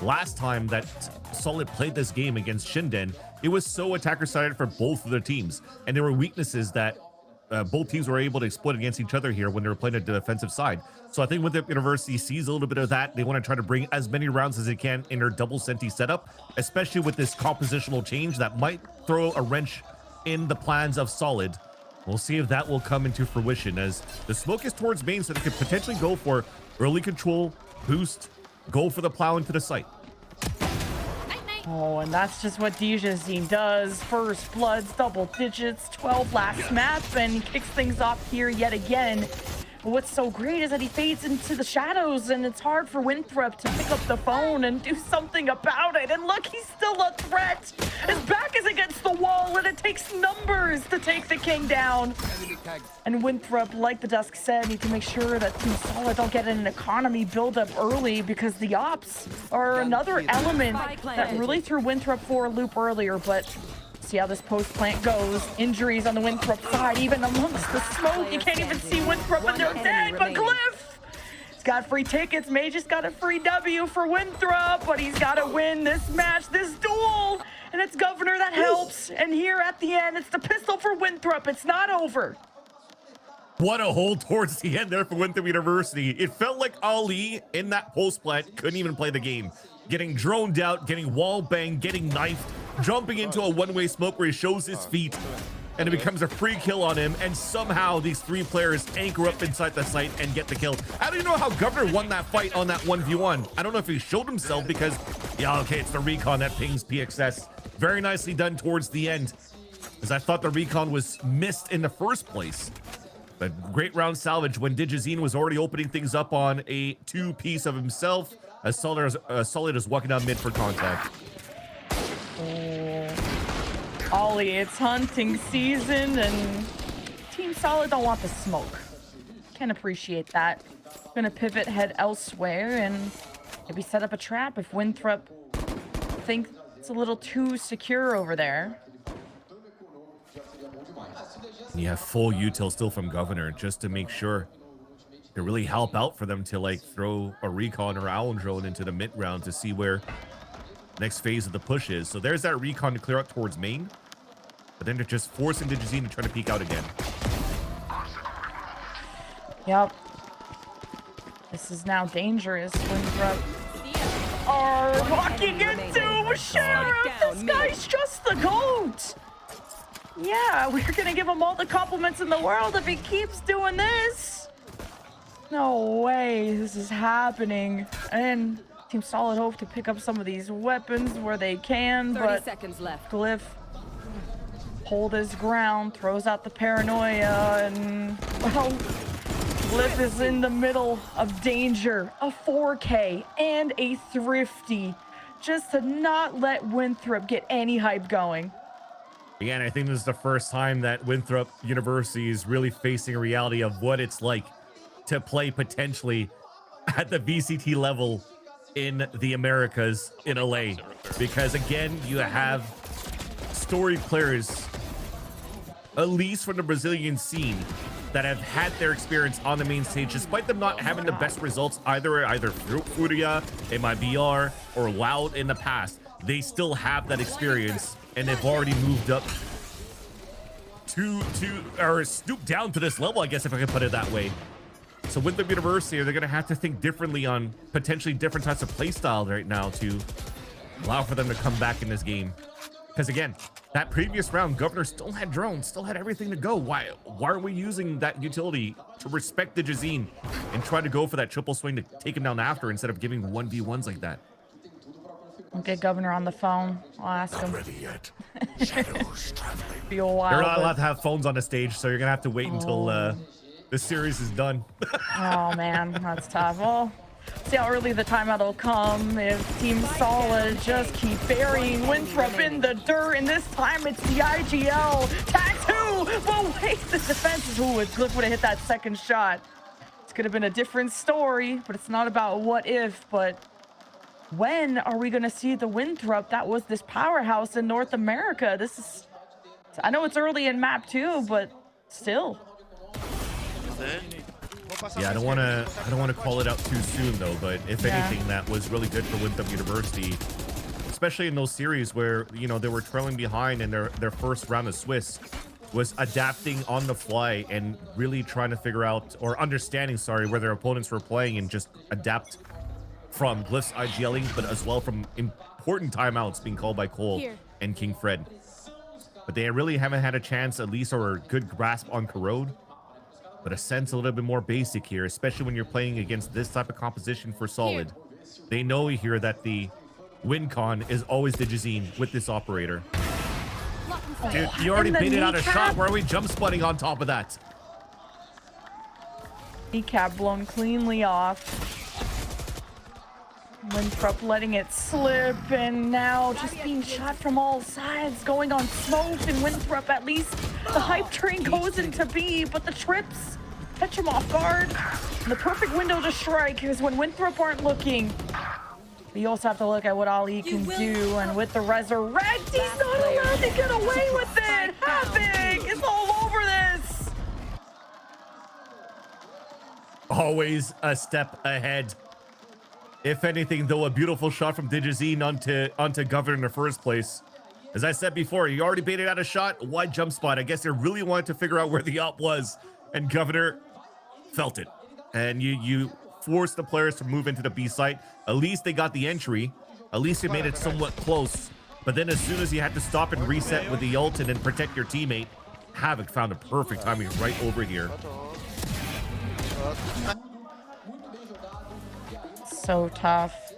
last time that Solid played this game against Shinden, it was so attacker-sided for both of the teams, and there were weaknesses that both teams were able to exploit against each other here when they were playing at the defensive side. So I think Winthrop University sees a little bit of that. They want to try to bring as many rounds as they can in their double senti setup, especially with this compositional change that might throw a wrench in the plans of Solid. We'll see if that will come into fruition, as the smoke is towards main, so they could potentially go for early control, boost, go for the plow into the site. Oh, and that's just what Dijazine does. First bloods, double digits, 12 last map, and kicks things off here yet again. But what's so great is that he fades into the shadows, and it's hard for Winthrop to pick up the phone and do something about it. And look, he's still a threat. His back is against the wall, and it takes numbers to take the king down. And Winthrop, like the Dusk said, need to make sure that Team Solid don't get an economy build-up early, because the ops are another element that really threw Winthrop for a loop earlier. But see how this post plant goes. Injuries on the Winthrop side, even amongst the smoke. You can't even see Winthrop and they're dead. But Glyph, he's got free tickets. Mage just got a free W for Winthrop, but he's got to win this match, this duel. And it's Governor that helps. And here at the end, it's the pistol for Winthrop. It's not over. What a hold towards the end there for Winthrop University. It felt like Ali in that post plant couldn't even play the game. Getting droned out, getting wall banged, getting knifed, jumping into a one-way smoke where he shows his feet, and it becomes a free kill on him, and somehow these three players anchor up inside the site and get the kill. I don't even know how Governor won that fight on that 1v1. I don't know if he showed himself, because, yeah, okay, it's the recon that pings PXS. Very nicely done towards the end, as I thought the recon was missed in the first place. But great round salvage when Dijazine was already opening things up on a two-piece of himself, as Solid is walking down mid for contact. Ollie, it's hunting season, and Team Solid don't want the smoke. Can appreciate that. Gonna pivot, head elsewhere, and maybe set up a trap if Winthrop think it's a little too secure over there. You have full util still from Governor, just to make sure to really help out for them to like throw a recon or owl drone into the mid round to see where next phase of the push is. So there's that recon to clear out towards main, but then they're just forcing Dijazine to try to peek out again. Yep. This is now dangerous. Winthrop are walking into Sheriff. This guy's just the GOAT. Yeah, we're gonna give him all the compliments in the world if he keeps doing this. No way this is happening. And Team Solid hope to pick up some of these weapons where they can, 30 but seconds left. Glyph hold his ground, throws out the paranoia, and well, Glyph is in the middle of danger. A 4K and a thrifty, just to not let Winthrop get any hype going. Again, I think this is the first time that Winthrop University is really facing a reality of what it's like to play potentially at the VCT level in the Americas in LA. Because again, you have storied players, at least from the Brazilian scene, that have had their experience on the main stage, despite them not having the best results either Furia, MIBR, or Loud in the past. They still have that experience, and they've already moved up or stooped down to this level, I guess, if I can put it that way. So with the University, they're going to have to think differently on potentially different types of play style right now to allow for them to come back in this game. Because again, that previous round, Governor still had drones, still had everything to go. Why are we using that utility to respect the Dijazine and try to go for that triple swing to take him down after instead of giving 1v1s like that? I'll get Governor on the phone. I'll ask him. Not ready yet. Shadows traveling. Be a while. They're not allowed to have phones on the stage, so you're gonna have to wait until the series is done. Oh man, that's tough. Well, see how early the timeout will come if Team Solid just keep burying Winthrop in the dirt, and this time it's the IGL tattoo. But wait, the defense is who Glyph would have hit that second shot. It's could have been a different story, but it's not about what if, but when are we going to see the Winthrop that was this powerhouse in North America? This is, I know it's early in map 2, but still. Yeah, I don't want to call it out too soon though, but if anything, that was really good for Winthrop University, especially in those series where, you know, they were trailing behind in their first round of Swiss, was adapting on the fly and really trying to figure out, or understanding, sorry, where their opponents were playing and just adapt from Glyph's IGLing, but as well from important timeouts being called by Cole and King Fred. But they really haven't had a chance, at least, or a good grasp on Corrode. But a sense a little bit more basic here, especially when you're playing against this type of composition for Solid. They know here that the win con is always Digizine with this operator. Dude, you already baited out a shot. Why are we jump spotting on top of that? Kneecap blown cleanly off. Winthrop letting it slip, and now just being shot from all sides, going on smoke, and Winthrop, at least the hype train goes into B, but the trips catch him off guard. And the perfect window to strike is when Winthrop aren't looking. But you also have to look at what Ali can do, and with the resurrect, he's not allowed to get away with it. Havoc is all over this. Always a step ahead. If anything, though, a beautiful shot from Digizine onto Governor in the first place. As I said before, you already baited out a shot. Why jump spot? I guess they really wanted to figure out where the op was, and Governor felt it. And you forced the players to move into the B site. At least they got the entry. At least they made it somewhat close. But then as soon as you had to stop and reset with the ult and then protect your teammate, Havoc found a perfect timing right over here. So tough.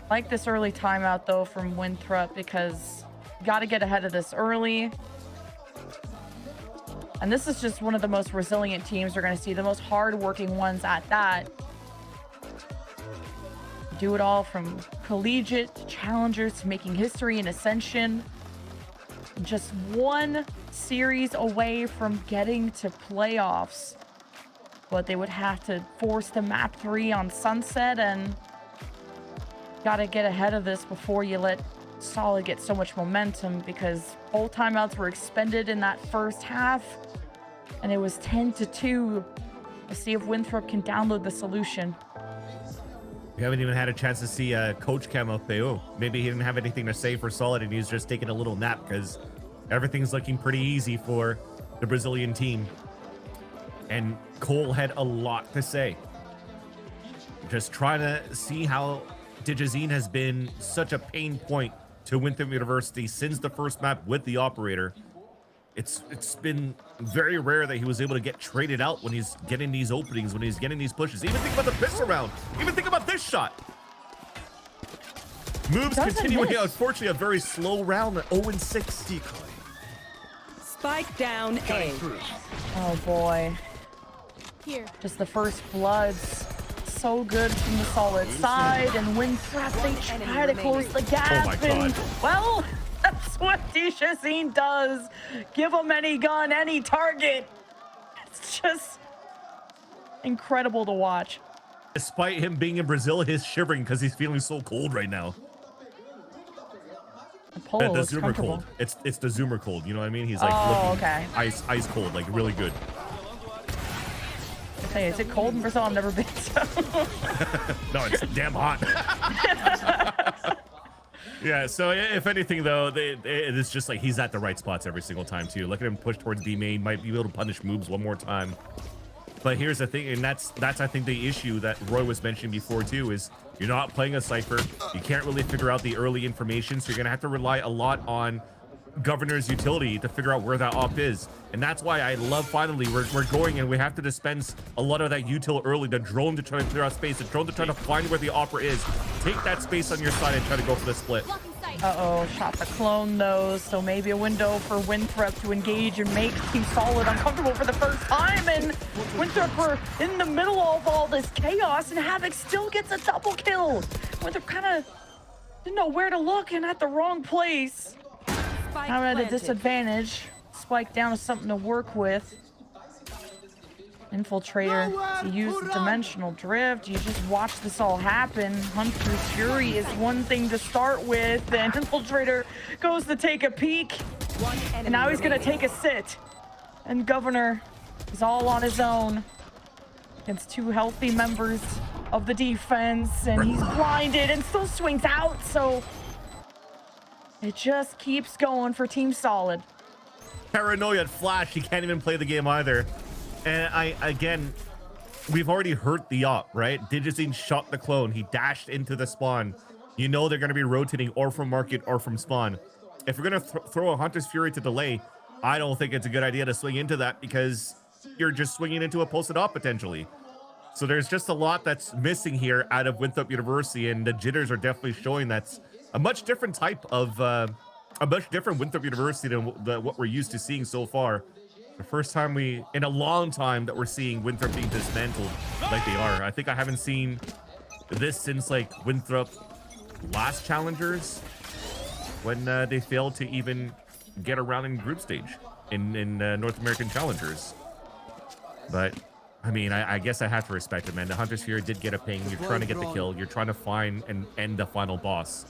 Like this early timeout though from Winthrop, because you got to get ahead of this early. And this is just one of the most resilient teams we're going to see, the most hard-working ones at that. Do it all from collegiate to challengers to making history in Ascension. Just one series away from getting to playoffs. But they would have to force the map 3 on Sunset, and gotta get ahead of this before you let Solid get so much momentum, because both timeouts were expended in that first half, and it was 10-2. Let's see if Winthrop can download the solution. We haven't even had a chance to see Coach Camofeo. Maybe he didn't have anything to say for Solid, and he's just taking a little nap because everything's looking pretty easy for the Brazilian team. And Cole had a lot to say. Just trying to see how Digizine has been such a pain point to Winthrop University since the first map with the operator. It's been very rare that he was able to get traded out when he's getting these openings, when he's getting these pushes. Even think about the pistol round. Even think about this shot. Moves continuing. Unfortunately, a very slow round at 0-6. Spike down A. Oh boy. Here. Just the first bloods. So good from the Solid side, and Winthrop, they try to close the gap. Oh my God. And, well, that's what Digizine does. Give him any gun, any target. It's just incredible to watch. Despite him being in Brazil, he's shivering because he's feeling so cold right now. The Zoomer cold. It's the Zoomer cold. You know what I mean? He's like looking ice cold, like really good. Hey, is it cold in Brazil? I've never been, so. No, it's damn hot. Yeah, so if anything, though, it's just like he's at the right spots every single time, too. Look at him push towards B main. Might be able to punish moves one more time. But here's the thing, and that's I think, the issue that Roy was mentioning before, too, is you're not playing a Cypher. You can't really figure out the early information, so you're going to have to rely a lot on Governor's utility to figure out where that op is. And that's why I love, finally, we're going, and we have to dispense a lot of that util early. The drone to try to clear out space, the drone to try to find where the opera is. Take that space on your side and try to go for the split. Uh-oh, shot the clone though, so maybe a window for Winthrop to engage and make Team Solid uncomfortable for the first time, and Winthrop were in the middle of all this chaos, and Havoc still gets a double kill. Winthrop kind of didn't know where to look and at the wrong place. Now at a disadvantage. Spike down is something to work with. Infiltrator to use the dimensional drift. You just watch this all happen. Hunter's Fury is one thing to start with, and Infiltrator goes to take a peek, and now he's gonna take a sit. And Governor is all on his own. against two healthy members of the defense, and he's blinded and still swings out, so it just keeps going for Team Solid. Paranoia at Flash, he can't even play the game either. And again, we've already hurt the op, right? Digizine shot the clone. He dashed into the spawn. You know they're going to be rotating or from market or from spawn. If we're going to throw a Hunter's Fury to delay, I don't think it's a good idea to swing into that, because you're just swinging into a posted op potentially. So there's just a lot that's missing here out of Winthrop University, and the jitters are definitely showing that's a much different type of, a much different Winthrop University than what we're used to seeing so far. The first time in a long time that we're seeing Winthrop being dismantled like they are. I think I haven't seen this since like Winthrop last challengers, when they failed to even get around in group stage in North American challengers. But I mean, I guess I have to respect it, man. The Hunter's Fury did get a ping. You're trying to get the kill. You're trying to find and end the final boss.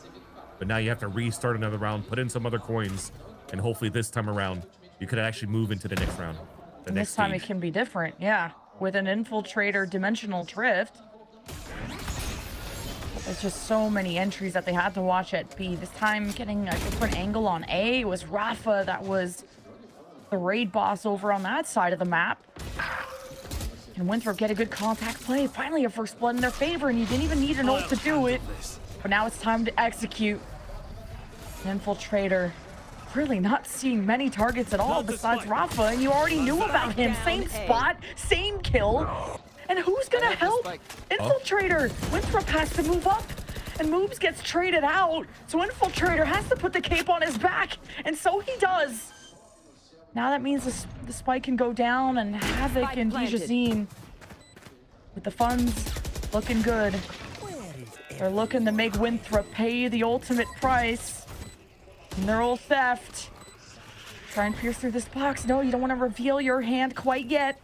But now you have to restart another round, put in some other coins, and hopefully this time around you could actually move into the next round. And this time it can be different, yeah. With an Infiltrator Dimensional Drift. There's just so many entries that they had to watch at B. This time getting a different angle on A. It was Rafa that was the raid boss over on that side of the map. And Winthrop get a good contact play. Finally a first blood in their favor, and you didn't even need an ult to do it. But now it's time to execute. An Infiltrator really not seeing many targets at all besides Rafa, and you already knew about him. Same spot, same kill. And who's gonna help? Infiltrator. Winthrop has to move up, and Moobs gets traded out. So Infiltrator has to put the cape on his back, and so he does. Now that means the spike can go down, and Havoc and Digizine with the funds looking good. They're looking to make Winthrop pay the ultimate price. And their old theft. Try and pierce through this box. No, you don't want to reveal your hand quite yet.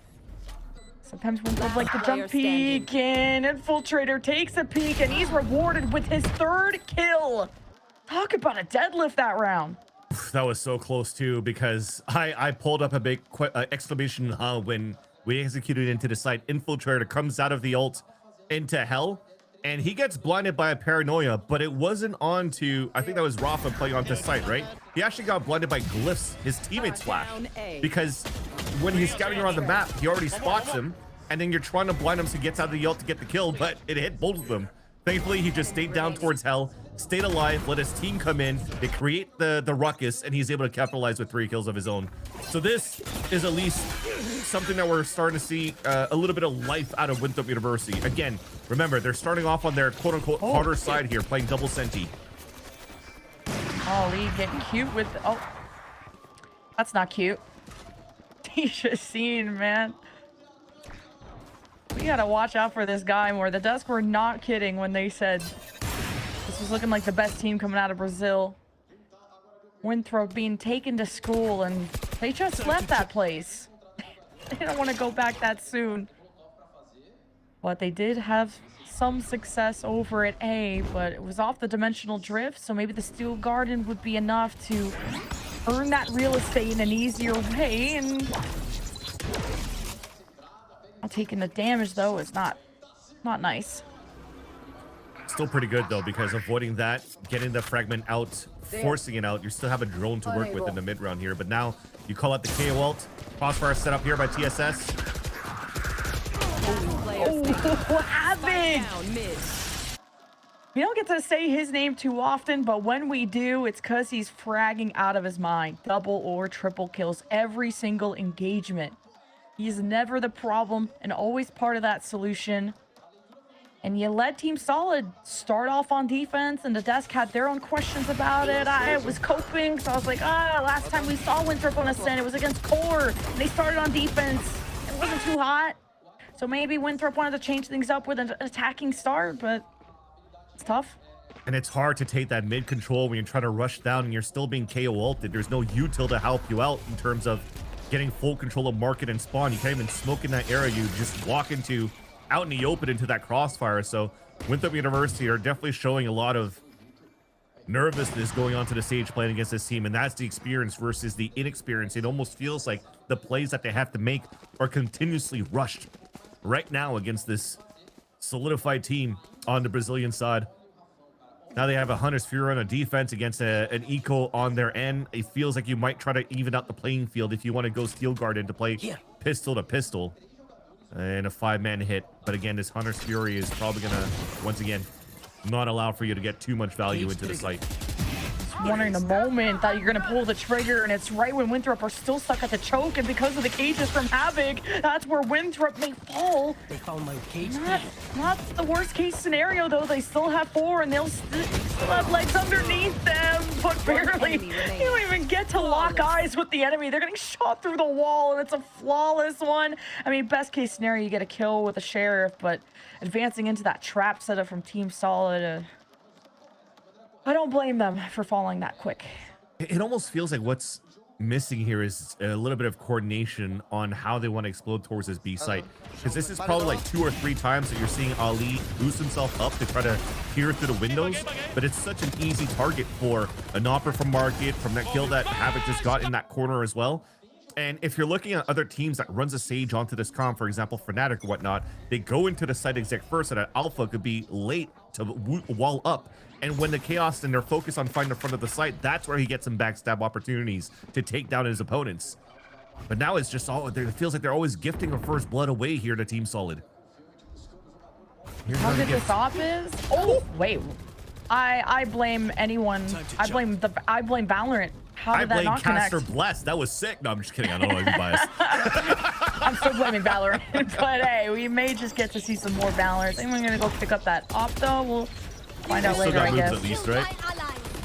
Sometimes Winthrop like the jump peek, and Infiltrator takes a peek, and he's rewarded with his third kill. Talk about a deadlift that round. That was so close too, because I pulled up a big exclamation when we executed into the site. Infiltrator comes out of the ult into hell, and he gets blinded by a Paranoia, but it wasn't on to, I think that was Rafa playing onto site, right? He actually got blinded by Glyph's, his teammate's flash, because when he's scouting around the map, he already spots him, and then you're trying to blind him so he gets out of the ult to get the kill, but it hit both of them. Thankfully, he just stayed down towards hell, stayed alive, let his team come in, they create the ruckus, and he's able to capitalize with 3 kills of his own. So this is at least something that we're starting to see a little bit of life out of Winthrop University. Again, remember, they're starting off on their quote-unquote harder side here, playing double senti. Oh, Lee getting cute with... Oh, that's not cute. Digizine, man. We gotta watch out for this guy more. The Dusk were not kidding when they said this was looking like the best team coming out of Brazil. Winthrop being taken to school, and they just left that place. They don't want to go back that soon. But they did have some success over at A, but it was off the dimensional drift, so maybe the Steel Garden would be enough to earn that real estate in an easier way. And not taking the damage though is not nice. Still pretty good though, because avoiding that, getting the fragment out, forcing it out, you still have a drone to work with in the mid round here. But now you call out the KO ult. Crossfire set up here by TSS. Oh, Havoc! We don't get to say his name too often, but when we do, it's because he's fragging out of his mind. Double or triple kills every single engagement. He's never the problem and always part of that solution. And you let Team Solid start off on defense, and the Desk had their own questions about it. I was coping, so I was like, last time we saw Winthrop on Ascent, it was against Core. And they started on defense. It wasn't too hot. So maybe Winthrop wanted to change things up with an attacking start, but it's tough. And it's hard to take that mid control when you're trying to rush down and you're still being KO ulted. There's no util to help you out in terms of getting full control of market and spawn. You can't even smoke in that area. You just walk into out in the open into that crossfire. So Winthrop University are definitely showing a lot of nervousness going onto the stage playing against this team, and that's the experience versus the inexperience. It almost feels like the plays that they have to make are continuously rushed. right now against this solidified team on the Brazilian side. Now they have a Hunter's Fury on a defense against an Eco on their end. It feels like you might try to even out the playing field if you want to go Steel Garden to play pistol to pistol and a 5-man hit. But again, this Hunter's Fury is probably going to, once again, not allow for you to get too much value into the site. Wondering the moment that you're going to pull the trigger, and it's right when Winthrop are still stuck at the choke, and because of the cages from Havoc, that's where Winthrop may fall. They found my cage. Not the worst case scenario, though. They still have 4, and they'll still have legs underneath them, but barely. You don't even get to lock eyes with the enemy. They're getting shot through the wall, and it's a flawless one. I mean, best case scenario, you get a kill with a Sheriff, but advancing into that trap setup from Team Solid, I don't blame them for falling that quick. It almost feels like what's missing here is a little bit of coordination on how they want to explode towards this B site. Because this is probably like 2 or 3 times that you're seeing Ali boost himself up to try to peer through the windows. But it's such an easy target for an Opera from Market, from that kill that Havoc just got in that corner as well. And if you're looking at other teams that runs a Sage onto this comp, for example, Fnatic or whatnot, they go into the site exec first, and an Alpha could be late to wall up. And when the Chaos and they're focused on finding the front of the site, that's where he gets some backstab opportunities to take down his opponents. But now it's just all, it feels like they're always gifting a first blood away here to Team Solid. How good this op is? Oh, wait. I blame anyone. I blame Valorant. How did that not connect? Caster Bless. That was sick. No, I'm just kidding. I don't know if you're biased. I'm still blaming Valorant. But hey, we may just get to see some more Valorant. I think we're gonna go pick up that op though. We'll find out later, I guess. At least, right?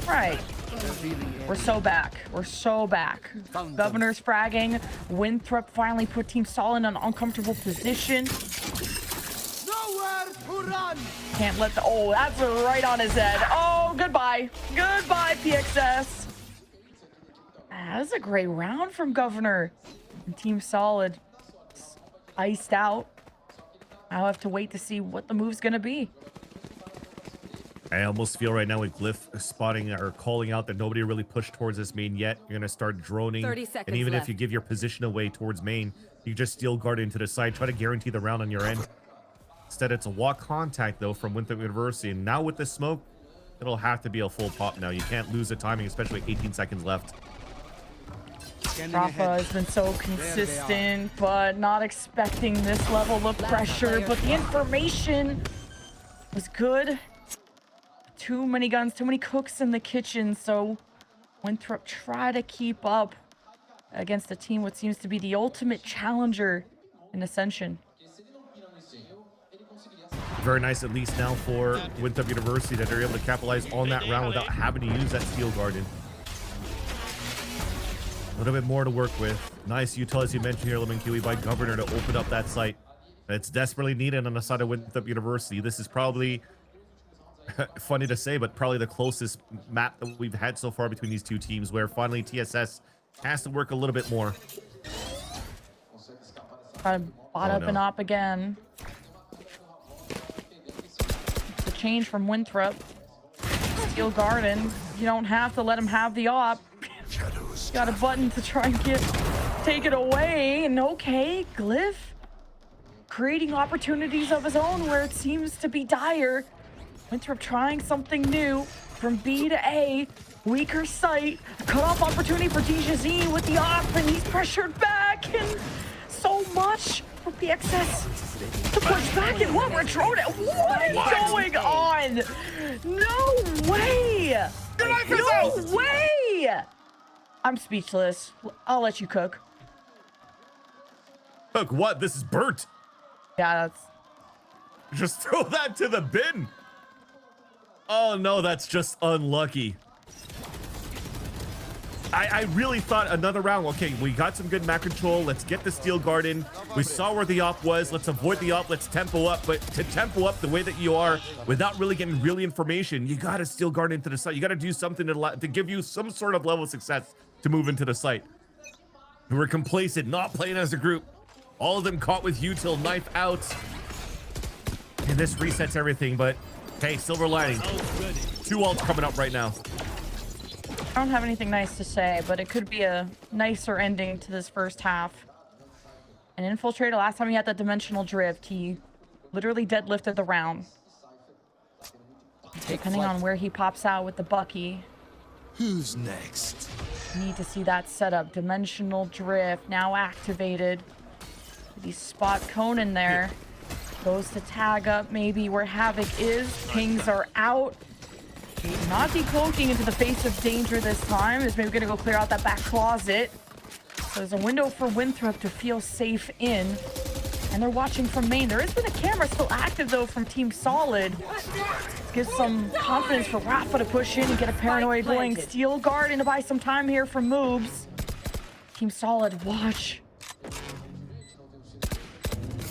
Right. We're so back. We're so back. Governor's fragging. Winthrop finally put Team Solid in an uncomfortable position. Nowhere to run. Can't let the... Oh, that's right on his head. Oh, goodbye. Goodbye, PXS. That was a great round from Governor. And Team Solid iced out. I'll have to wait to see what the move's going to be. I almost feel right now with Glyph spotting or calling out that nobody really pushed towards this main yet. You're going to start droning. 30 seconds and even left. if you give your position away towards main, you just Steel Guard into the side. Try to guarantee the round on your end. Instead, it's a walk contact, though, from Winthrop University. And now with the smoke, it'll have to be a full pop now. You can't lose the timing, especially with 18 seconds left. Rafa has been so consistent, but not expecting this level of pressure. But the information was good. Too many guns, too many cooks in the kitchen. So Winthrop try to keep up against a team what seems to be the ultimate challenger in Ascension. Very nice, at least now for Winthrop University, that they're able to capitalize on that round without having to use that Steel Garden. A little bit more to work with. Nice util, as you mentioned here, Lemon Kiwi, by Governor to open up that site. It's desperately needed on the side of Winthrop University. This is probably, funny to say, but probably the closest map that we've had so far between these two teams, where finally TSS has to work a little bit more. Bought up and up again. It's a change from Winthrop. Steel Garden. You don't have to let him have the op. Got a button to try and take it away. And okay, Glyph creating opportunities of his own where it seems to be dire. Winthrop trying something new from B to A. Weaker sight. Cut-off opportunity for DJZ with the op, and he's pressured back. And so much for PXS to push back. And what? We're drone. What is going on? No way. No way. I'm speechless. I'll let you cook. Look, what? This is burnt. Yeah, that's... Just throw that to the bin. Oh, no, that's just unlucky. I really thought another round. Okay, we got some good map control. Let's get the Steel Garden. We saw where the op was. Let's avoid the op. Let's tempo up. But to tempo up the way that you are without really getting really information, you got to Steel Garden into the site. You got to do something to give you some sort of level of success to move into the site. We're complacent, not playing as a group. All of them caught with util, knife out. And this resets everything, but hey, silver lining. 2 ults coming up right now. I don't have anything nice to say, but it could be a nicer ending to this first half. And Infiltrator, last time he had that dimensional drift, he literally deadlifted the round. Depending on where he pops out with the Bucky. Who's next? Need to see that setup. Dimensional drift now activated. The spot Conan there. Goes to tag up maybe where Havoc is. Pings are out. Not decloaking into the face of danger this time. Is maybe gonna go clear out that back closet. So there's a window for Winthrop to feel safe in. And they're watching from main. There has been a camera still active though from Team Solid. Gives some confidence for Rafa to push in and get a paranoia going. Steel Guard in to buy some time here for moves. Team Solid, watch.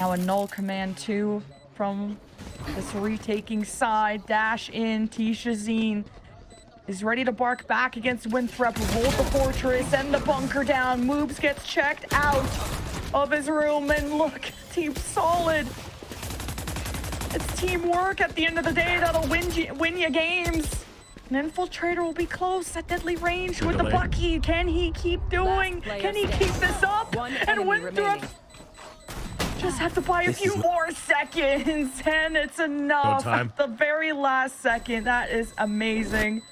Now a null command too from this retaking side. Dash in. T-Shazine is ready to bark back against Winthrop. Hold the fortress and the bunker down. Moobs gets checked out of his room. And look, Team Solid. It's teamwork at the end of the day that'll win you games. An Infiltrator will be close at deadly range with the Bucky. Can he keep doing? Can he keep this up? And Winthrop just have to buy a few more seconds, and it's enough at the very last second. That is amazing.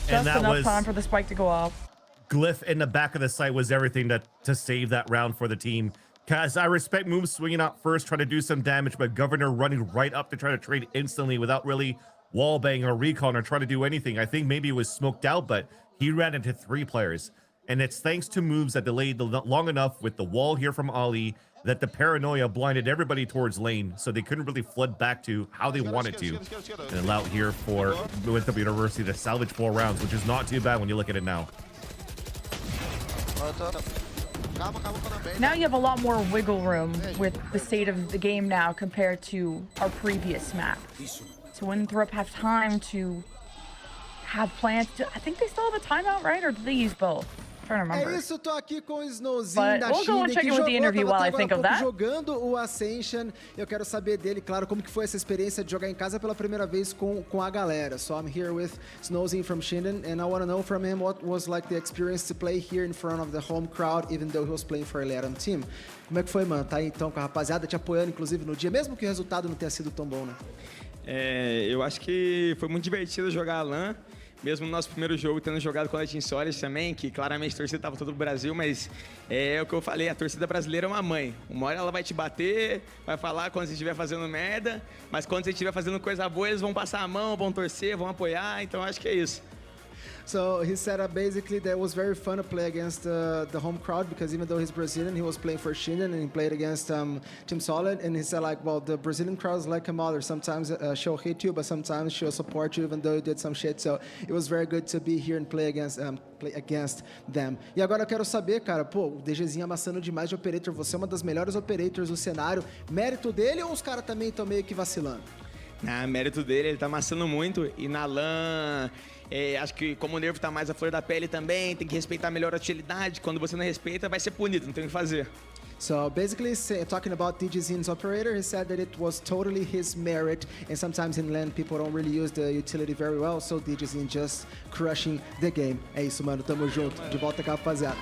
Just enough time for the spike to go off. Glyph in the back of the site was everything to save that round for the team. Cause I respect moves swinging out first, trying to do some damage, but Governor running right up to try to trade instantly without really wallbang or recon or trying to do anything. I think maybe it was smoked out, but he ran into 3 players. And it's thanks to moves that delayed long enough with the wall here from Ali that the paranoia blinded everybody towards lane, so they couldn't really flood back to how they wanted to. And allowed here for Winthrop University to salvage 4 rounds, which is not too bad when you look at it now. Now you have a lot more wiggle room with the state of the game now compared to our previous map. So Winthrop have time to have plans. I think they still have a timeout, right? Or did they use both? I'm trying to remember. É isso, tô aqui com o Snowzinho da We'll go and China, check que in with the interview jogou, while I tava think até of agora há that. pouco jogando o Ascension. Eu quero saber dele, claro, como que foi essa experiência de jogar em casa pela primeira vez com a galera. So I'm here with Snowzinho from Shinden, and I want to know from him what was like the experience to play here in front of the home crowd, even though he was playing for a LATAM team. Como é que foi, mano? Tá aí então com a rapaziada te apoiando, inclusive, no dia, mesmo que o resultado não tenha sido tão bom, né? Eu acho que foi muito divertido jogar a LAN, mesmo no nosso primeiro jogo, tendo jogado com a Team Solid também, que claramente a torcida estava todo o Brasil, mas é o que eu falei, a torcida brasileira é uma mãe. Uma hora ela vai te bater, vai falar quando você estiver fazendo merda, mas quando você estiver fazendo coisa boa, eles vão passar a mão, vão torcer, vão apoiar, então acho que é isso. So he said basically that it was very fun to play against the home crowd, because even though he's Brazilian, he was playing for Shinden and he played against Team Solid. And he said, like, well, the Brazilian crowd is like a mother. Sometimes she'll hate you, but sometimes she'll support you even though you did some shit. So it was very good to be here and play against them. E agora eu quero saber, cara, pô, o DGzinho amassando demais de operator. Você é uma das melhores operators do cenário. Mérito dele ou os caras também estão meio que vacilando? Mérito dele, ele tá amassando muito. E na LAN, acho que como o nervo tá mais à flor da pele também, tem que respeitar melhor a utilidade. Quando você não respeita, vai ser punido, não tem o que fazer. So basically, talking about DGZ's operator, he said that it was totally his merit, and sometimes in LAN people don't really use the utility very well, so DGZ just crushing the game. É isso, mano, tamo junto. De volta com a rapaziada.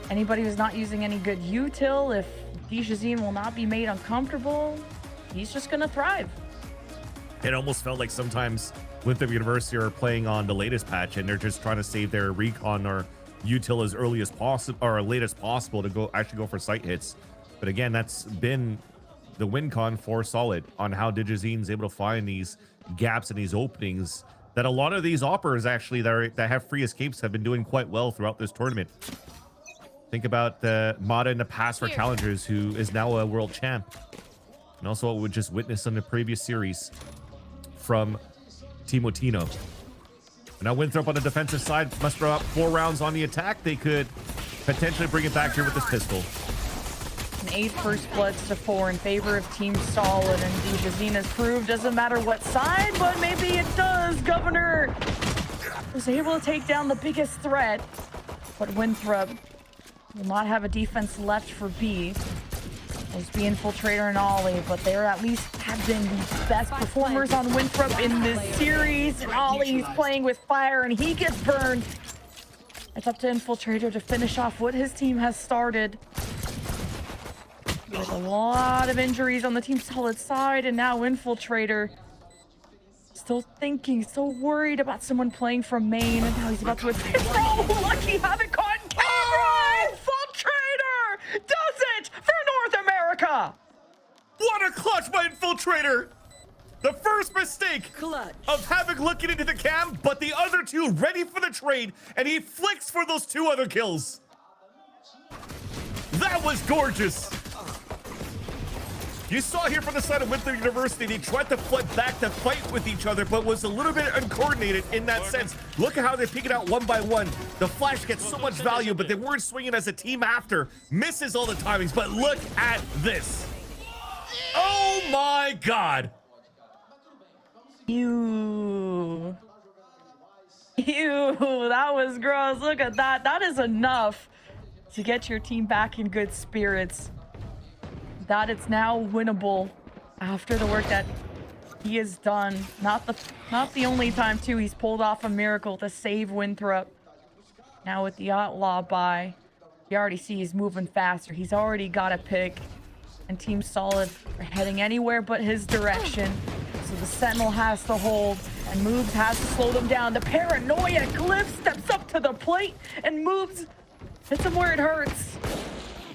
Anybody who's not using any good util, if Dijazine will not be made uncomfortable, he's just gonna thrive. It almost felt like sometimes Winthrop University are playing on the latest patch and they're just trying to save their recon or util as early as possible or late as possible to actually go for site hits. But again, that's been the win con for Solid on how Digizine's able to find these gaps and these openings that a lot of these operators actually that have free escapes have been doing quite well throughout this tournament. Think about the Mata in the past for Challengers, who is now a world champ. And also what we just witnessed on the previous series from Timo Tino. And now Winthrop on the defensive side must throw out 4 rounds on the attack. They could potentially bring it back here with this pistol. An 8 first bloods to 4 in favor of Team Solid, and Dijazine has proved doesn't matter what side, but maybe it does. Governor was able to take down the biggest threat, but Winthrop will not have a defense left for B. was the Infiltrator and Ollie, but they're at least have been the best performers on Winthrop in this series. And Ollie's playing with fire and he gets burned. It's up to Infiltrator to finish off what his team has started. There's a lot of injuries on the Team Solid side, and now Infiltrator still thinking, so worried about someone playing from main, and now he's about to advance. Oh, lucky haven't caught camera! Infiltrator does it for North America! What a clutch by Infiltrator! The first mistake Clutch. of Havoc looking into the cam, but the other two ready for the trade, and he flicks for those 2 other kills. That was gorgeous. You saw here from the side of Winthrop University, they tried to flood back to fight with each other, but was a little bit uncoordinated in that sense. Look at how they're picking out one by one. The flash gets so much value, but they weren't swinging as a team after. Misses all the timings, but look at this. Oh my God. Ew. Ew, that was gross. Look at that. That is enough to get your team back in good spirits. That it's now winnable after the work that he has done. Not the only time too he's pulled off a miracle to save Winthrop. Now with the Outlaw buy, you already see he's moving faster. He's already got a pick, and Team Solid are heading anywhere but his direction. So the Sentinel has to hold, and Moves has to slow them down. The paranoia Glyph steps up to the plate, and Moves hits him where it hurts.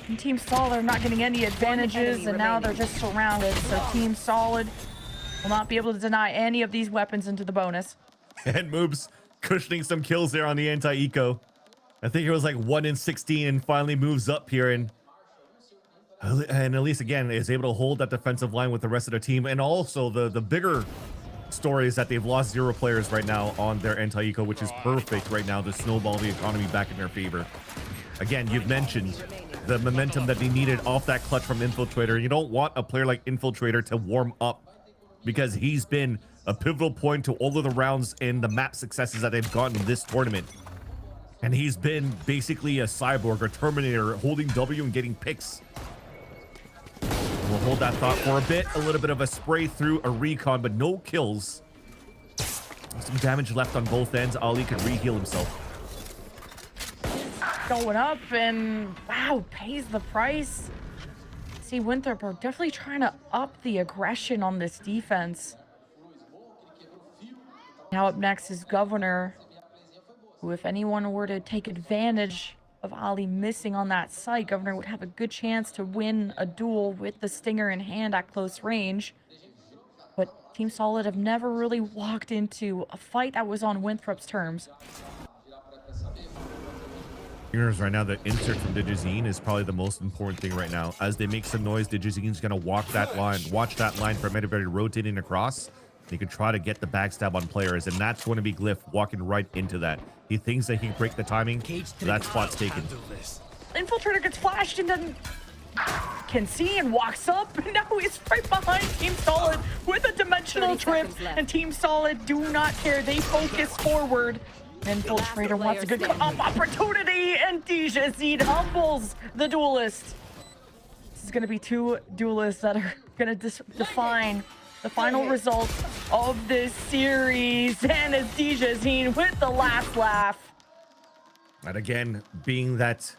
And Team Solid are not getting any advantages, and now they're just surrounded. So Team Solid will not be able to deny any of these weapons into the bonus. And Moves cushioning some kills there on the anti-eco. I think it was like 1 in 16, and finally moves up here, and at least again is able to hold that defensive line with the rest of the team. And also the bigger story is that they've lost 0 players right now on their anti-eco, which is perfect right now to snowball the economy back in their favor. Again, you've mentioned the momentum that they needed off that clutch from Infiltrator. You don't want a player like Infiltrator to warm up, because he's been a pivotal point to all of the rounds and the map successes that they've gotten in this tournament. And he's been basically a cyborg or Terminator, holding W and getting picks. We'll hold that thought for a bit. A little bit of a spray through a recon, but no kills. Some damage left on both ends. Ali could re-heal himself. Going up, and wow, pays the price. See, Winthrop are definitely trying to up the aggression on this defense. Now up next is Governor, who, if anyone were to take advantage of Ali missing on that site, Governor would have a good chance to win a duel with the Stinger in hand at close range. But Team Solid have never really walked into a fight that was on Winthrop's terms. Right now, the insert from Digizine is probably the most important thing right now. As they make some noise, Digizine's going to watch that line from everybody rotating across. They can try to get the backstab on players, and that's going to be Glyph walking right into that. He thinks that he can break the timing, so that spot's taken. Infiltrator gets flashed and then can see and walks up, and now he's right behind Team Solid with a dimensional trip, and Team Solid do not care. They focus forward. Infiltrator wants a good cut-off opportunity, and Digizine humbles the duelist. This is going to be 2 duelists that are going to define the final result of this series, and it's Digizine with the last laugh. And again, being that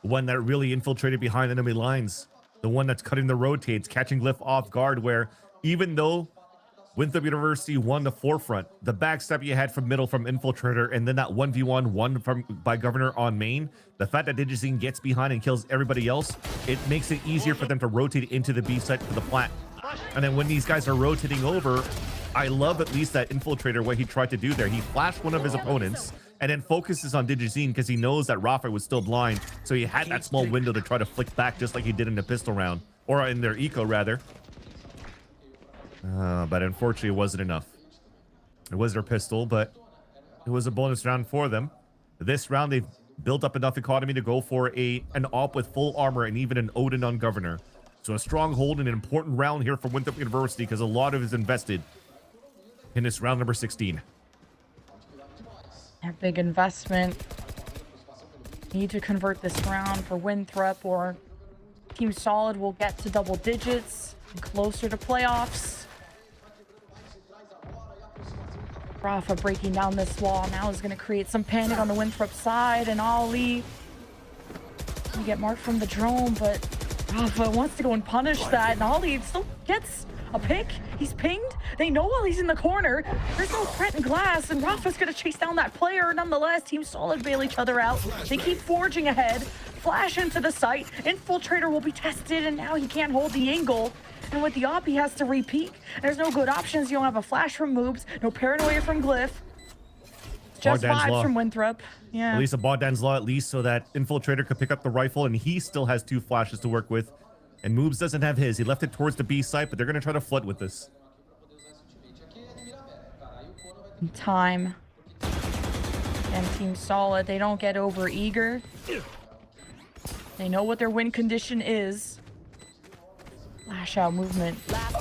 one that really infiltrated behind enemy lines, the one that's cutting the rotates, catching Glyph off guard, where even though Winthrop University won the forefront, the backstab you had from middle from Infiltrator, and then that 1v1 one by Governor on main, the fact that Digizine gets behind and kills everybody else, it makes it easier for them to rotate into the B site for the plat. And then when these guys are rotating over, I love at least that Infiltrator, what he tried to do there. He flashed one of his opponents and then focuses on Digizine because he knows that Rafa was still blind. So he had that small window to try to flick back just like he did in the pistol round, or in their eco rather. But unfortunately, it wasn't enough. It was their pistol, but it was a bonus round for them. This round, they've built up enough economy to go for an AWP with full armor and even an Odin on Governor. So a stronghold and an important round here for Winthrop University because a lot of it is invested in this round number 16. A big investment. Need to convert this round for Winthrop, or Team Solid will get to double digits, closer to playoffs. Rafa breaking down this wall now is going to create some panic on the Winthrop side, and Ali you get marked from the drone, but Rafa wants to go and punish that, and Ali still gets a pick. He's pinged. They know while he's in the corner, there's no threat in glass, and Rafa's going to chase down that player. Nonetheless, Team Solid bail each other out. They keep forging ahead. Flash into the site. Infiltrator will be tested, and now he can't hold the angle. And with the op, he has to repeat. There's no good options. You don't have a flash from Moobs, no paranoia from Glyph. Just Bogdan's vibes Law. from Winthrop. Yeah. At least a Bogdan's Law, at least, so that Infiltrator could pick up the rifle, and he still has 2 flashes to work with. And Moobs doesn't have his. He left it towards the B site, but they're going to try to flood with this. Time. And Team Solid, they don't get over eager. They know what their win condition is. Flash out movement.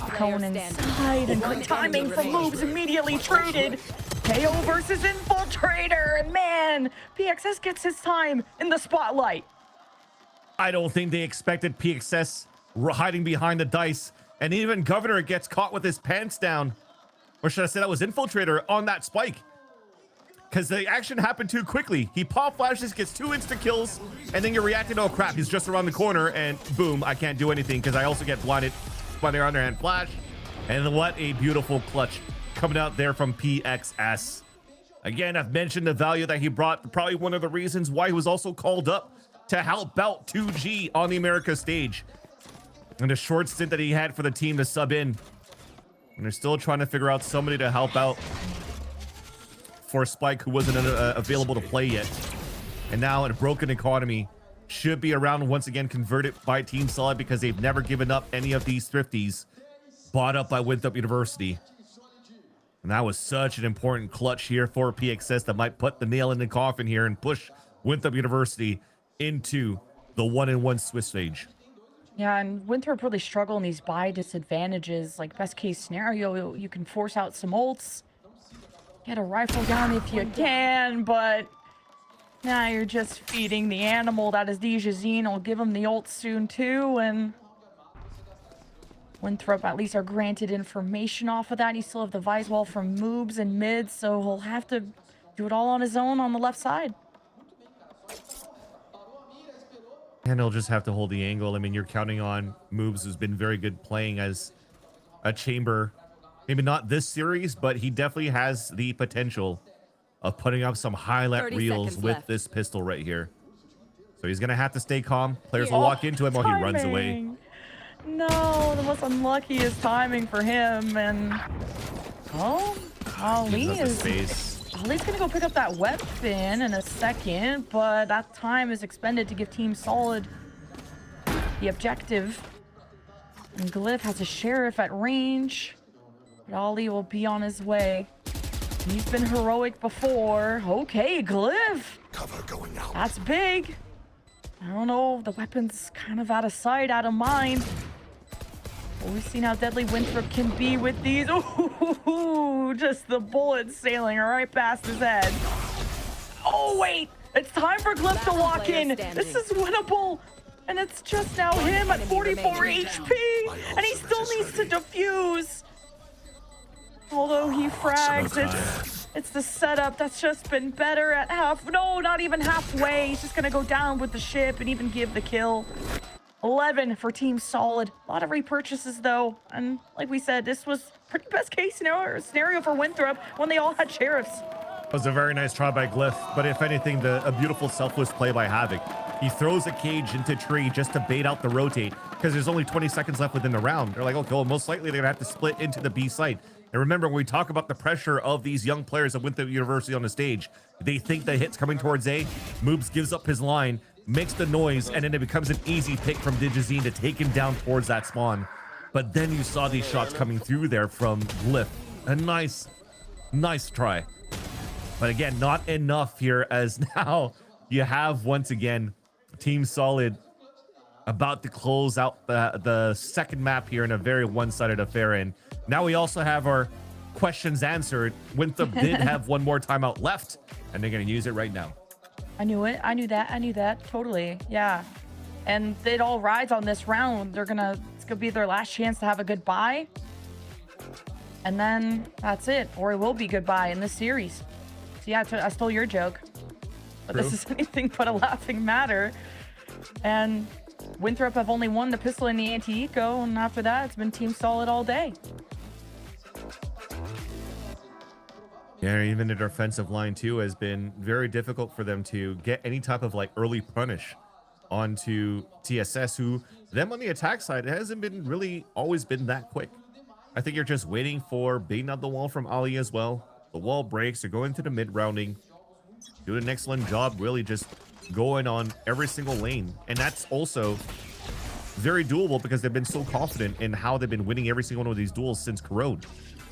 Cone inside, and good timing from Moobs, immediately traded. KO versus Infiltrator, and man, PXS gets his time in the spotlight. I don't think they expected PXS hiding behind the dice, and even Governor gets caught with his pants down. Or should I say that was Infiltrator on that spike? Because the action happened too quickly. He pop flashes, gets 2 instant kills, and then you're reacting, oh crap, he's just around the corner, and boom, I can't do anything because I also get blinded by their underhand flash. And what a beautiful clutch coming out there from PXS. Again, I've mentioned the value that he brought, probably one of the reasons why he was also called up to help out 2G on the Americas stage. And the short stint that he had for the team to sub in. And they're still trying to figure out somebody to help out for Spike, who wasn't available to play yet. And now in a broken economy, should be around once again converted by Team Solid because they've never given up any of these thrifties bought up by Winthrop University. And that was such an important clutch here for PXS that might put the nail in the coffin here and push Winthrop University into the 1-1 Swiss stage. Yeah, and Winthrop really struggle in these buy disadvantages. Like, best case scenario, you can force out some ults, get a rifle down if you can, but now you're just feeding the animal that is Dijazine. I'll give him the ult soon too, and Winthrop at least are granted information off of that. You still have the Vise Wall from Moobs and mid, so he'll have to do it all on his own on the left side. And he'll just have to hold the angle. I mean, you're counting on Moobs, who's been very good playing as a chamber. Maybe not this series, but he definitely has the potential of putting up some highlight reels with this pistol right here. So he's going to have to stay calm. Players will walk into him while he runs away. No, the most unluckiest timing for him. And oh, Ali's gonna go pick up that weapon in a second, but that time is expended to give Team Solid the objective. And Glyph has a sheriff at range, but Ali will be on his way. He's been heroic before. Okay, Glyph. Cover going out. That's big. I don't know, the weapon's kind of out of sight, out of mind. But we've seen how deadly Winthrop can be with these. Ooh, just the bullets sailing right past his head. Oh, wait. It's time for Glyph to walk in. This is winnable. And it's just now him at 44 HP. And he still needs to defuse. Although he frags, it's the setup that's just been better at no, not even halfway. He's just going to go down with the ship and even give the kill. 11 for Team Solid. A lot of repurchases though, and like we said, this was pretty best case scenario for Winthrop when they all had sheriffs. It was a very nice try by Glyph, but if anything, a beautiful selfless play by Havoc. He throws a cage into tree just to bait out the rotate because there's only 20 seconds left within the round. They're like, okay, well, most likely they're gonna have to split into the B site. And remember, when we talk about the pressure of these young players at Winthrop University on the stage, they think the hit's coming towards A. Moobs gives up his line, makes the noise, and then it becomes an easy pick from Dijazine to take him down towards that spawn. But then you saw these shots coming through there from Glyph. A nice try. But again, not enough here, as now you have, once again, Team Solid about to close out the second map here in a very one-sided affair. And now we also have our questions answered. Winthrop did have one more timeout left, and they're going to use it right now. I knew it. I knew that. Totally. Yeah. And it all rides on this round. It's gonna be their last chance to have a goodbye. And then that's it. Or it will be goodbye in this series. So yeah, I stole your joke. But True. this is anything but a laughing matter. And Winthrop have only won the pistol and the anti-eco, and after that, it's been Team Solid all day. Yeah, even the defensive line too has been very difficult for them to get any type of like early punish onto TSS, who them on the attack side, it hasn't been really always been that quick. I think you're just waiting for baiting out the wall from Ali as well. The wall breaks, they're going to the mid rounding, doing an excellent job really just going on every single lane. And that's also very doable because they've been so confident in how they've been winning every single one of these duels since Corrode.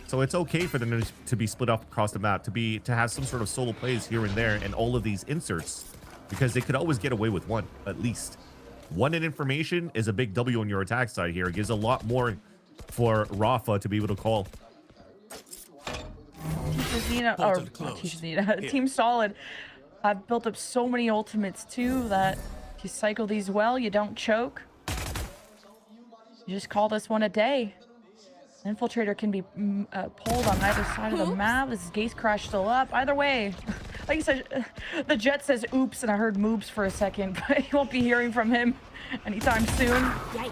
So it's okay for them to be split up across the map, to have some sort of solo plays here and there and all of these inserts, because they could always get away with one, at least. One in information is a big W on your attack side here. It gives a lot more for Rafa to be able to call. Team Solid have built up so many ultimates too that if you cycle these well, you don't choke. You just call this one a day. Infiltrator can be pulled on either side of the map. This is Gaze Crash still up. Either way, like you said, the Jet says oops, and I heard moobs for a second, but you won't be hearing from him anytime soon.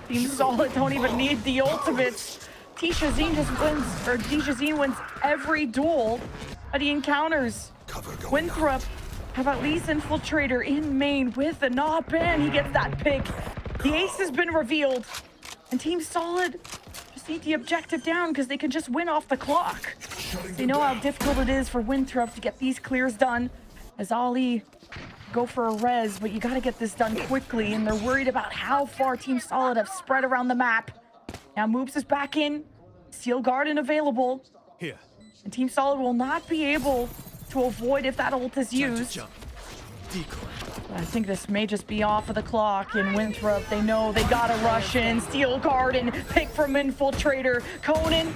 Team Solid don't even need the ultimates. T-Shazine just wins, or T-Shazine wins every duel that he encounters. Winthrop have at least Infiltrator in main with the knob in. He gets that pick. The ace has been revealed, and Team Solid need the objective down because they can just win off the clock. They know how difficult it is for Winthrop to get these clears done, as Ali go for a res, but you got to get this done quickly, and they're worried about how far Team Solid have spread around the map. Now Moves is back in, Steel Garden available, Here. and Team Solid will not be able to avoid if that ult is used. Decoy. I think this may just be off of the clock in Winthrop. They know they gotta rush in. Steel Garden, pick from Infiltrator. Conan,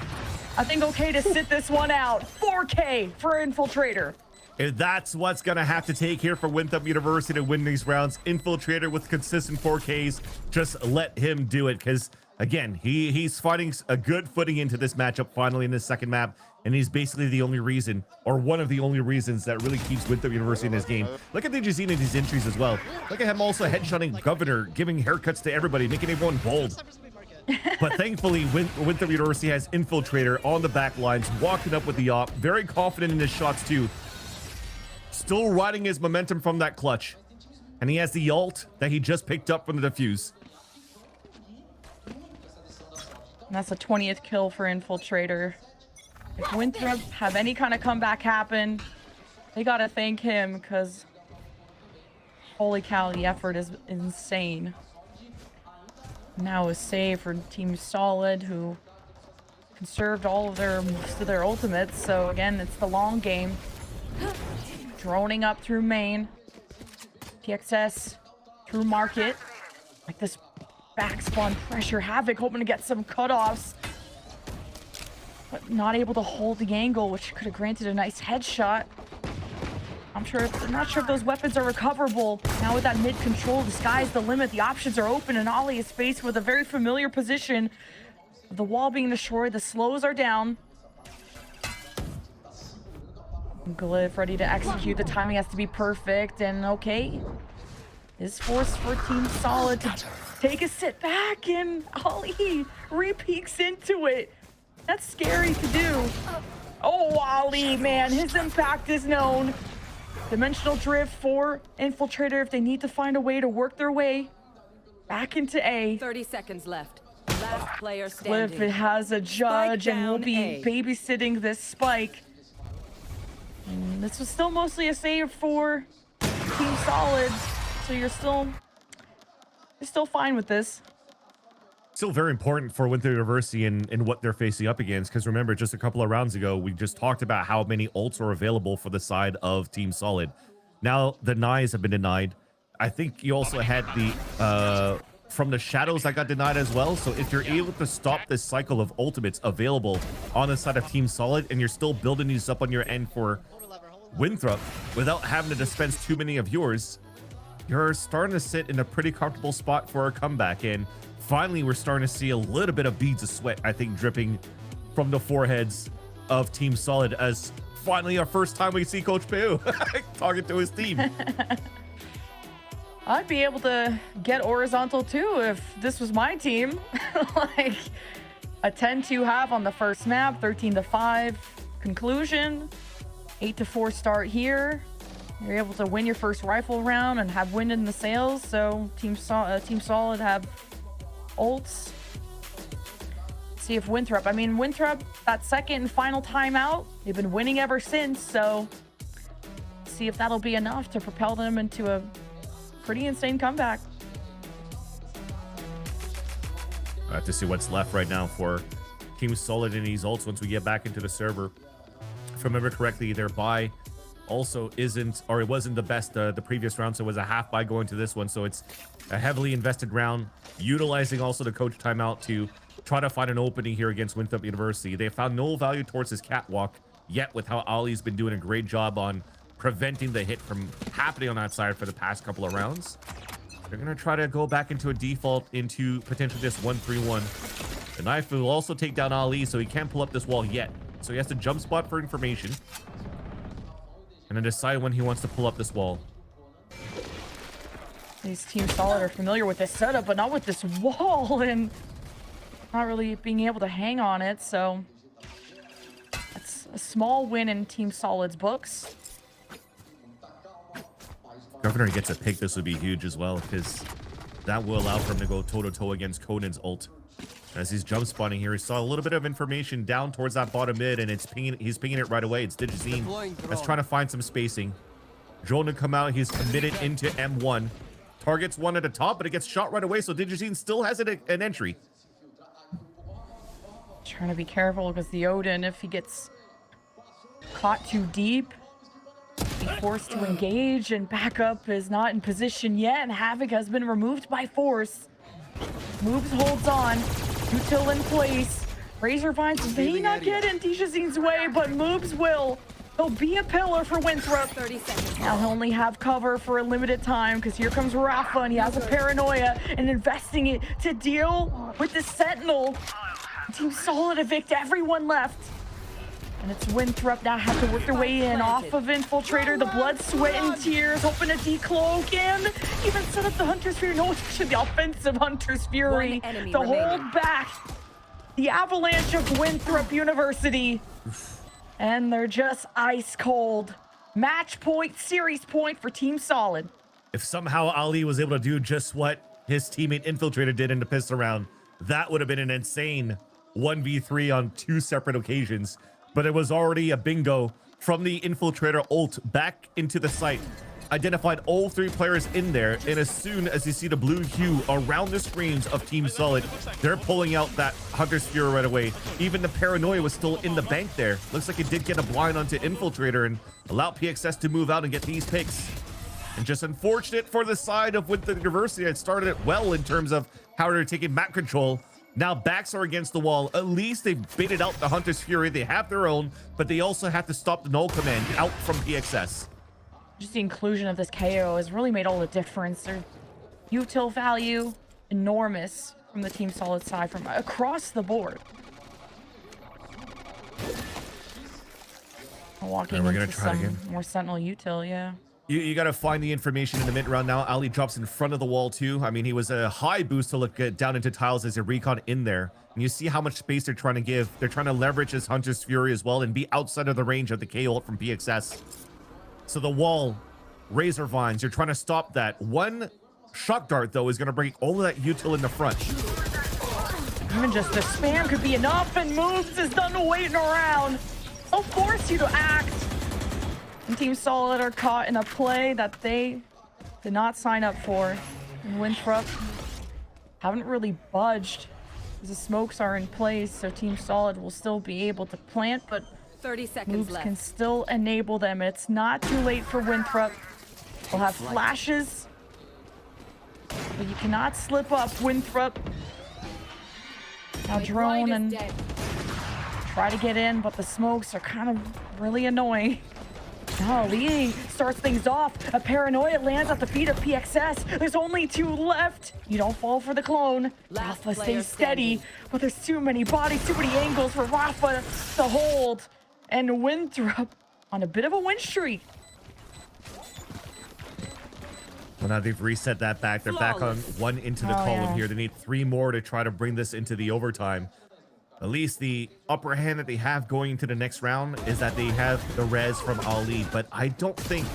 I think okay to sit this one out. 4K for Infiltrator. If that's what's gonna have to take here for Winthrop University to win these rounds, Infiltrator with consistent 4Ks, just let him do it, because again, he's fighting a good footing into this matchup finally in this second map, and he's basically the only reason, or one of the only reasons, that really keeps Winthrop University in this game. Look at the Jazina these entries as well. Look at him also headshotting Governor, giving haircuts to everybody, making everyone bold. But thankfully, Winthrop University has Infiltrator on the back lines, walking up with the op, very confident in his shots too. Still riding his momentum from that clutch. And he has the ult that he just picked up from the defuse. And that's the 20th kill for Infiltrator. If Winthrop have any kind of comeback happen, they gotta thank him, because holy cow, the effort is insane. Now a save for Team Solid, who conserved most of their ultimates. So again, it's the long game. Droning up through main. TSS through market. Like this back spawn pressure. Havoc hoping to get some cutoffs, but not able to hold the angle, which could have granted a nice headshot. I'm not sure if those weapons are recoverable. Now with that mid control, the sky's the limit. The options are open, and Ollie is faced with a very familiar position. The wall being destroyed, the slows are down. Glyph ready to execute. The timing has to be perfect, and okay. Is forced for Team Solid to take a sit back, and Ollie re-peeks into it. That's scary to do. Oh, Ollie, man, his impact is known. Dimensional drift for Infiltrator if they need to find a way to work their way back into A. 30 seconds left. Last player standing. Glyph has a judge Spike and will down be A. babysitting this spike. And this was still mostly a save for Team Solid, so you're still fine with this. Still very important for Winthrop University in what they're facing up against, because remember, just a couple of rounds ago, we just talked about how many ults are available for the side of Team Solid. Now, the denies have been denied. I think you also had the from the shadows that got denied as well. So if you're able to stop this cycle of ultimates available on the side of Team Solid, and you're still building these up on your end for Winthrop without having to dispense too many of yours, you're starting to sit in a pretty comfortable spot for a comeback. And finally, we're starting to see a little bit of beads of sweat, I think, dripping from the foreheads of Team Solid, as finally our first time we see Coach Peu talking to his team. I'd be able to get horizontal too if this was my team. Like a 10-2 half on the first map, 13-5 conclusion, 8-4 start here. You're able to win your first rifle round and have wind in the sails. So Team Solid have ults. See if Winthrop, Winthrop, that second and final timeout, they've been winning ever since. So see if that'll be enough to propel them into a pretty insane comeback. I have to see what's left right now for Team Solid in these ults once we get back into the server. If I remember correctly, their buy also isn't, or it wasn't the best the previous round, so it was a half buy going to this one. So it's a heavily invested round, utilizing also the coach timeout to try to find an opening here against Winthrop University. They found no value towards his catwalk yet, with how Ali's been doing a great job on preventing the hit from happening on that side for the past couple of rounds. They're going to try to go back into a default into potentially this 1-3-1. The knife will also take down Ali, so he can't pull up this wall yet. So he has to jump spot for information and then decide when he wants to pull up this wall. These Team Solid are familiar with this setup, but not with this wall, and not really being able to hang on it. So that's a small win in Team Solid's books. Governor gets a pick. This would be huge as well, because that will allow for him to go toe-to-toe against Conan's ult. As he's jump spawning here, he saw a little bit of information down towards that bottom mid, and he's pinging it right away. It's Digizine that's trying to find some spacing. Drone to come out. He's committed into M1. Targets one at the top, but it gets shot right away, so Digizine still has an entry. Trying to be careful because the Odin, if he gets caught too deep, be forced to engage, and backup is not in position yet, and Havoc has been removed by force. Moves holds on. Util in place. Razor Vines may not get in Dijazine's way, but Moves will. He'll be a pillar for Winthrop. 30 seconds. Now he'll only have cover for a limited time because here comes Rafa, and he has a paranoia and investing it to deal with the Sentinel. Team Solid evict everyone left. And it's Winthrop now have to work their way in off of Infiltrator. The blood, sweat, and tears, hoping to decloak and even set up the Hunter's Fury. No, it's actually the offensive Hunter's Fury to hold back the avalanche of Winthrop University. And they're just ice cold. Match point, series point for Team Solid. If somehow Ali was able to do just what his teammate Infiltrator did in the pistol round, that would have been an insane 1v3 on 2 separate occasions. But it was already a bingo from the Infiltrator ult back into the site. Identified all 3 players in there, and as soon as you see the blue hue around the screens of Team Solid, they're pulling out that Hunter's Fury right away. Even the paranoia was still in the bank there. Looks like it did get a blind onto Infiltrator and allow PXS to move out and get these picks. And just unfortunate for the side of Winthrop University, it started it well in terms of how they're taking map control. Now backs are against the wall. At least they've baited out the Hunter's Fury. They have their own, but they also have to stop the null command out from PXS. Just the inclusion of this KO has really made all the difference. Their util value, enormous from the Team Solid side from across the board. Walking we're into gonna try some again. more Sentinel util, yeah. You got to find the information in the mid round now. Ali drops in front of the wall too. I mean, he was a high boost to look down into tiles as a recon in there. And you see how much space they're trying to give. They're trying to leverage his Hunter's Fury as well and be outside of the range of the K ult from PXS. So the wall, Razor Vines, you're trying to stop that. One shock dart, though, is going to bring all of that util in the front. Even just the spam could be enough, and Moves is done waiting around. They'll force you to act. And Team Solid are caught in a play that they did not sign up for. And Winthrop haven't really budged as the smokes are in place, so Team Solid will still be able to plant, but 30 seconds Moves left. can still enable them. It's not too late for Winthrop. They'll have flashes, but you cannot slip up, Winthrop. Now drone and try to get in, but the smokes are kind of really annoying. Now Lee starts things off. A paranoia lands at the feet of PXS. There's only 2 left. You don't fall for the clone. Last Rafa player stays steady, but there's too many bodies, too many angles for Rafa to hold. And Winthrop on a bit of a win streak. Well, now they've reset that back. They're back on 1 into the column here. They need 3 more to try to bring this into the overtime. At least the upper hand that they have going into the next round is that they have the res from Ali. But I don't think...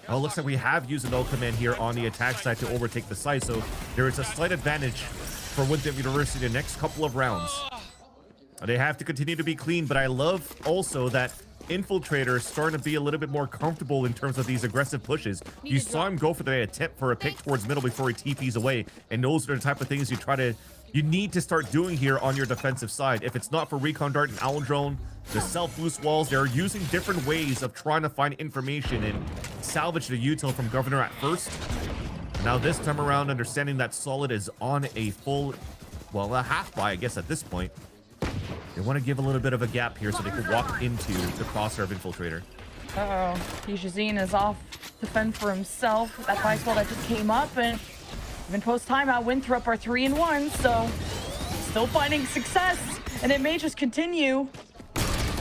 Oh, it looks like we have used an ultimate here on the attack side to overtake the side. So there is a slight advantage for Winthrop University the next couple of rounds. They have to continue to be clean, but I love also that Infiltrator is starting to be a little bit more comfortable in terms of these aggressive pushes. You saw him go for the attempt for a pick towards middle before he TPs away, and those are the type of things you need to start doing here on your defensive side. If it's not for Recon Dart and Owl Drone, the self-boost walls, they're using different ways of trying to find information and salvage the util from Governor at first. Now this time around, understanding that Solid is on a full, well, a half buy, I guess, at this point. They want to give a little bit of a gap here so they can walk into the crosshair of Infiltrator. Uh-oh. Yujazine is off to fend for himself. That buy spell that just came up, and even post-timeout, Winthrop are 3-1, so still finding success, and it may just continue.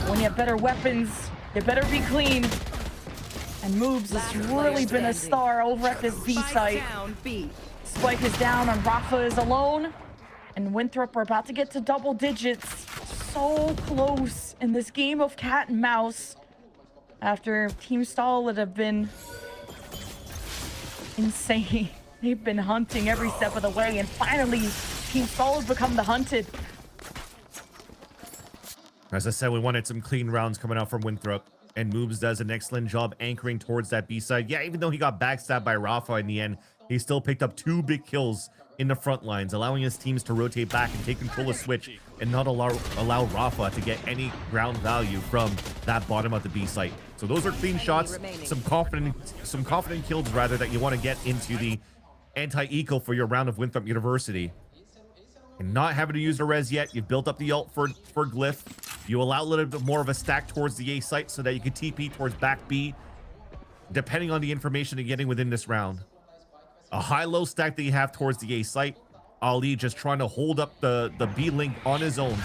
When you have better weapons, you better be clean. And Moobs has really been a star over at this B site. Spike is down, and Rafa is alone. And Winthrop are about to get to double digits. So close in this game of cat and mouse. After Team Solid have been insane. They've been hunting every step of the way, and finally, Team Solid become the hunted. As I said, we wanted some clean rounds coming out from Winthrop, and Moobs does an excellent job anchoring towards that B side. Yeah, even though he got backstabbed by Rafa in the end, he still picked up 2 big kills in the front lines, allowing his teams to rotate back and take control of Switch and not allow Rafa to get any ground value from that bottom of the B site. So those are clean shots, some confident kills rather that you want to get into the anti-eco for your round of Winthrop University. And not having to use the res yet, you've built up the ult for Glyph. You allow a little bit more of a stack towards the A site so that you can TP towards back B, depending on the information you're getting within this round. A high-low stack that you have towards the A site. Ali just trying to hold up the B link on his own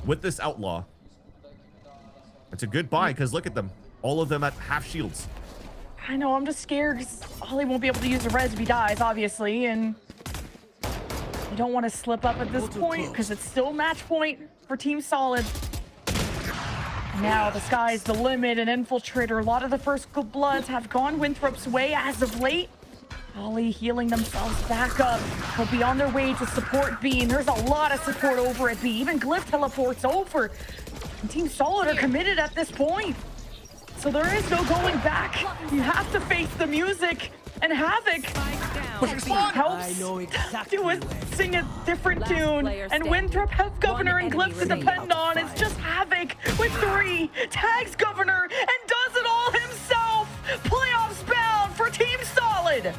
with this outlaw. It's a good buy because look at them. All of them at half shields. I know, I'm just scared because Ollie won't be able to use the res if he dies, obviously, and you don't want to slip up at this point because it's still match point for Team Solid. Now the sky's the limit, and Infiltrator, a lot of the first good bloods have gone Winthrop's way as of late. Ollie healing themselves back up. They'll be on their way to support B, and there's a lot of support over at B. Even Glyph teleports over. And Team Solid are committed at this point. So there is no going back. You have to face the music, and Havoc helps sing a different tune. And Winthrop have Governor and Glyph to depend on. It's just Havoc with 3, tags Governor, and does it all himself. Playoffs bound for Team Solid.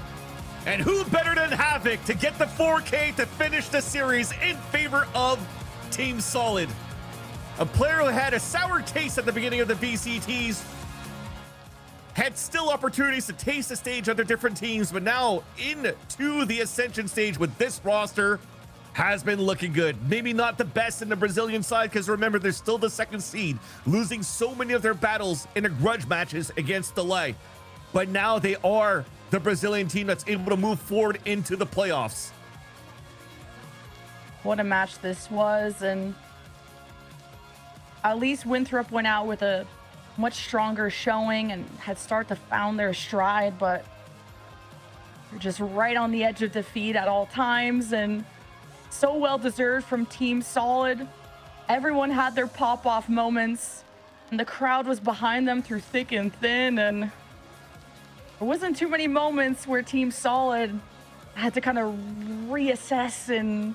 And who better than Havoc to get the 4K to finish the series in favor of Team Solid? A player who had a sour taste at the beginning of the VCTs, had still opportunities to taste the stage under different teams, but now into the Ascension stage with this roster has been looking good. Maybe not the best in the Brazilian side, because remember, they're still the 2nd seed, losing so many of their battles in the grudge matches against Delay. But now they are the Brazilian team that's able to move forward into the playoffs. What a match this was, and at least Winthrop went out with a much stronger showing and had started to found their stride, but they're just right on the edge of defeat at all times, and so well deserved from Team Solid. Everyone had their pop-off moments, and the crowd was behind them through thick and thin, and there wasn't too many moments where Team Solid had to kind of reassess and